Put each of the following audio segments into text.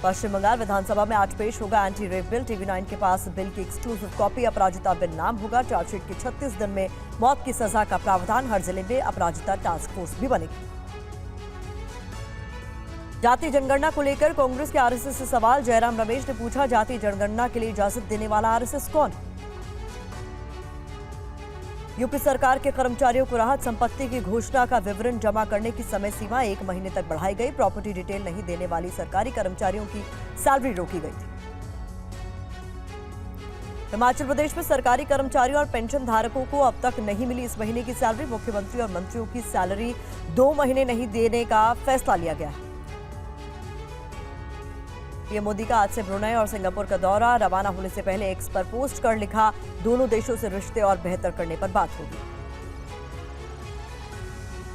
पश्चिम बंगाल विधानसभा में आज पेश होगा एंटी रेप बिल। टीवी9 के पास बिल की एक्सक्लूसिव कॉपी। अपराजिता बिल नाम होगा। चार्जशीट की 36 दिन में मौत की सजा का प्रावधान। हर जिले में अपराजिता टास्क फोर्स भी बनेगी। जाति जनगणना को लेकर कांग्रेस के आरएसएस से सवाल। जयराम रमेश ने पूछा, जाति जनगणना के लिए इजाजत देने वाला आरएसएस कौन? यूपी सरकार के कर्मचारियों को राहत। संपत्ति की घोषणा का विवरण जमा करने की समय सीमा 1 महीने तक बढ़ाई गई। प्रॉपर्टी डिटेल नहीं देने वाली सरकारी कर्मचारियों की सैलरी रोकी गई थी। हिमाचल प्रदेश में सरकारी कर्मचारियों और पेंशन धारकों को अब तक नहीं मिली इस महीने की सैलरी। मुख्यमंत्री और मंत्रियों की सैलरी 2 महीने नहीं देने का फैसला लिया गया है। पीएम मोदी का आज से ब्रुनेई और सिंगापुर का दौरा। रवाना होने से पहले एक्स पर पोस्ट कर लिखा, दोनों देशों से रिश्ते और बेहतर करने पर बात होगी।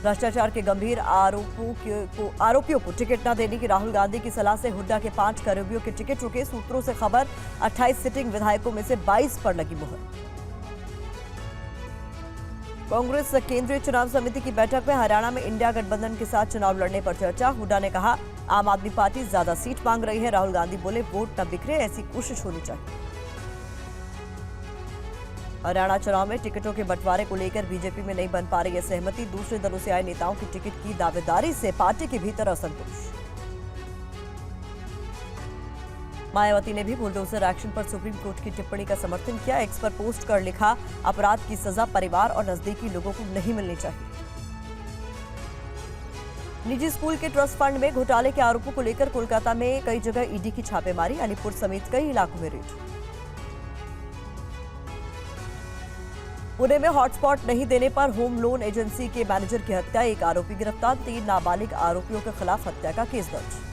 भ्रष्टाचार के गंभीर आरोपियों को टिकट न देने की राहुल गांधी की सलाह से हुड्डा के 5 करीबियों के टिकट रुके। सूत्रों से खबर, 28 सिटिंग विधायकों में से 22 पर लगी मुहर। कांग्रेस केंद्रीय चुनाव समिति की बैठक में हरियाणा में इंडिया गठबंधन के साथ चुनाव लड़ने पर चर्चा। हुड्डा ने कहा, आम आदमी पार्टी ज्यादा सीट मांग रही है। राहुल गांधी बोले, वोट न बिखरे, ऐसी कोशिश होनी चाहिए। हरियाणा चुनाव में टिकटों के बंटवारे को लेकर बीजेपी में नहीं बन पा रही है सहमति। दूसरे दलों से आए नेताओं की टिकट की दावेदारी से पार्टी के भीतर असंतोष। मायावती ने भी बुलडोजर एक्शन पर सुप्रीम कोर्ट की टिप्पणी का समर्थन किया। एक्स पर पोस्ट कर लिखा, अपराध की सजा परिवार और नजदीकी लोगों को नहीं मिलनी चाहिए। निजी स्कूल के ट्रस्ट फंड में घोटाले के आरोपों को लेकर कोलकाता में कई जगह ईडी की छापेमारी। अलीपुर समेत कई इलाकों में रेड। पुणे में हॉटस्पॉट नहीं देने पर होम लोन एजेंसी के मैनेजर की हत्या। 1 आरोपी गिरफ्तार। 3 नाबालिग आरोपियों के खिलाफ हत्या का केस दर्ज।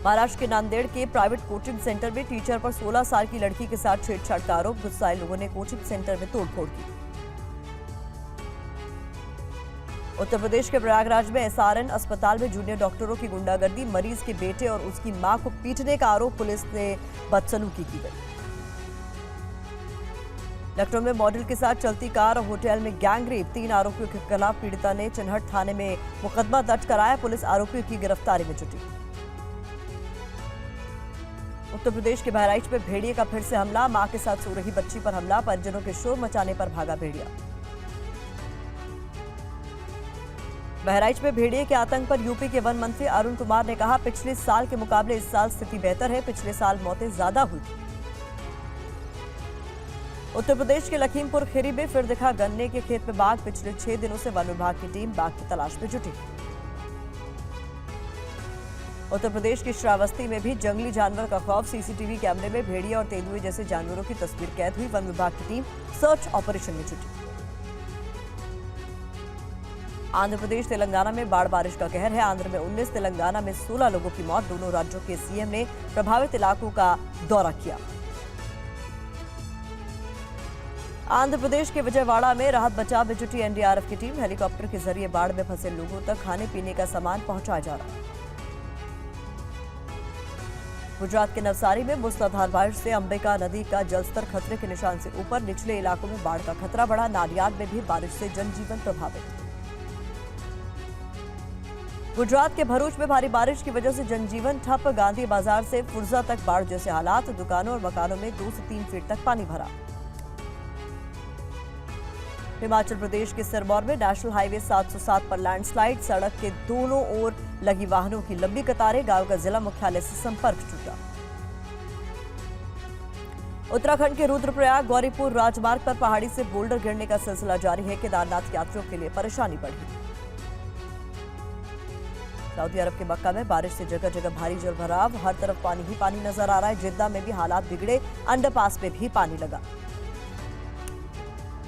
महाराष्ट्र के नांदेड़ के प्राइवेट कोचिंग सेंटर में टीचर पर 16 साल की लड़की के साथ छेड़छाड़ का आरोप। गुस्साए लोगों ने कोचिंग सेंटर में तोड़फोड़ की। उत्तर प्रदेश के प्रयागराज में एसआरएन अस्पताल में जूनियर डॉक्टरों की गुंडागर्दी। मरीज के बेटे और उसकी मां को पीटने का आरोप। पुलिस ने बदसलूकी की गई। लखनऊ में मॉडल के साथ चलती कार और होटल में गैंगरेप। 3 आरोपियों के खिलाफ पीड़िता ने चिन्हट थाने में मुकदमा दर्ज कराया। पुलिस आरोपियों की गिरफ्तारी में जुटी। उत्तर प्रदेश के बहराइच में भेड़िए का फिर से हमला। मां के साथ सो रही बच्ची पर हमला। परिजनों के शोर मचाने पर भागा भेड़िया। बहराइच में भेड़िए के आतंक पर यूपी के वन मंत्री अरुण कुमार ने कहा, पिछले साल के मुकाबले इस साल स्थिति बेहतर है। पिछले साल मौतें ज्यादा हुई थी। उत्तर प्रदेश के लखीमपुर खीरी में फिर दिखा गन्ने के खेत में बाघ। पिछले 6 दिनों से वन विभाग की टीम बाघ की तलाश में जुटी। उत्तर प्रदेश की श्रावस्ती में भी जंगली जानवर का खौफ। सीसीटीवी कैमरे में भेड़िया और तेंदुए जैसे जानवरों की तस्वीर कैद हुई। वन विभाग की टीम सर्च ऑपरेशन में जुटी। आंध्र प्रदेश तेलंगाना में बाढ़ बारिश का कहर है। आंध्र में 19, तेलंगाना में 16 लोगों की मौत। दोनों राज्यों के सीएम ने प्रभावित इलाकों का दौरा किया। आंध्र प्रदेश के विजयवाड़ा में राहत बचाव में जुटी एनडीआरएफ की टीम। हेलीकॉप्टर के जरिए बाढ़ में फंसे लोगों तक खाने पीने का सामान पहुंचाया जा रहा है। गुजरात के नवसारी में मूसलाधार बारिश से अंबिका नदी का जलस्तर खतरे के निशान से ऊपर। निचले इलाकों में बाढ़ का खतरा बढ़ा। नाडियाद में भी बारिश से जनजीवन प्रभावित। गुजरात के भरूच में भारी बारिश की वजह से जनजीवन ठप। गांधी बाजार से फुर्जा तक बाढ़ जैसे हालात। दुकानों और मकानों में 2 से 3 फीट तक पानी भरा। हिमाचल प्रदेश के सिरमौर में नेशनल हाईवे 707 पर लैंडस्लाइड। सड़क के दोनों ओर लगी वाहनों की लंबी कतारें। गांव का जिला मुख्यालय से संपर्क टूटा। उत्तराखंड के रुद्रप्रयाग गौरीपुर राजमार्ग पर पहाड़ी से बोल्डर गिरने का सिलसिला जारी है। केदारनाथ यात्रियों के लिए परेशानी बढ़ी। सऊदी अरब के मक्का में बारिश से जगह जगह भारी जलभराव। हर तरफ पानी ही पानी नजर आ रहा है। जिद्दा में भी हालात बिगड़े। अंडरपास में भी पानी लगा।